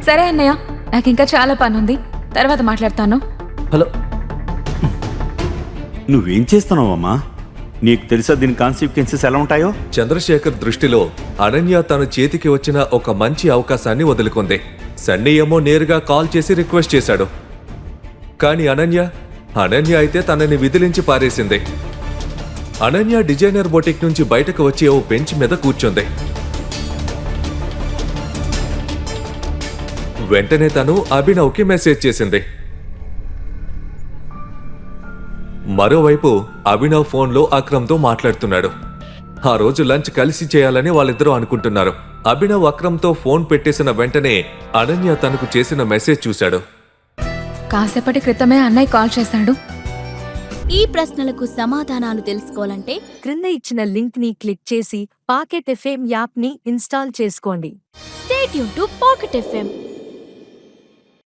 సరే అన్నయ్య, నాకు ఇంకా చాలా పని ఉంది, తర్వాత మాట్లాడతాను. హలో, నువ్వేం చేస్తున్నావమ్మా? నీకు తెలుసా దీని కాన్సిక్వెన్సెస్ ఎలా ఉంటాయో? చంద్రశేఖర్ దృష్టిలో అనన్య తన చేతికి వచ్చిన ఒక మంచి అవకాశాన్ని వదులుకుంది. సన్నీ ఏమో నేరుగా కాల్ చేసి రిక్వెస్ట్ చేశాడు. కానీ అనన్య అయితే తనని విదిలించి పారేసింది. అనన్య డిజైనర్ బొటిక్ నుంచి బయటకు వచ్చి ఓ బెంచ్ మీద కూర్చుంది. వెంటనే తను అభినవ్కి మెసేజ్ చేసింది. మరోవైపు అభినవ్ ఫోన్లో అక్రమ్తో మాట్లాడుతున్నాడు. ఆ రోజు లంచ్ కలిసి చేయాలని వాళ్ళిద్దరూ అనుకుంటున్నారు. అభినవ్ అక్రమ్తో ఫోన్ పెట్టేసిన వెంటనే అనన్య తనకు చేసిన మెసేజ్ చూశాడు. కాసేపటి క్రితమే అన్నయ్య కాల్ చేశాడు. ఈ ప్రశ్నలకు సమాధానాలు తెలుసుకోవాలంటే క్రింద ఇచ్చిన లింక్ ని క్లిక్ చేసి పాకెట్ ఎఫ్ఎం యాప్ ని ఇన్స్టాల్ చేసుకోండి. Stay tune to pocket FM.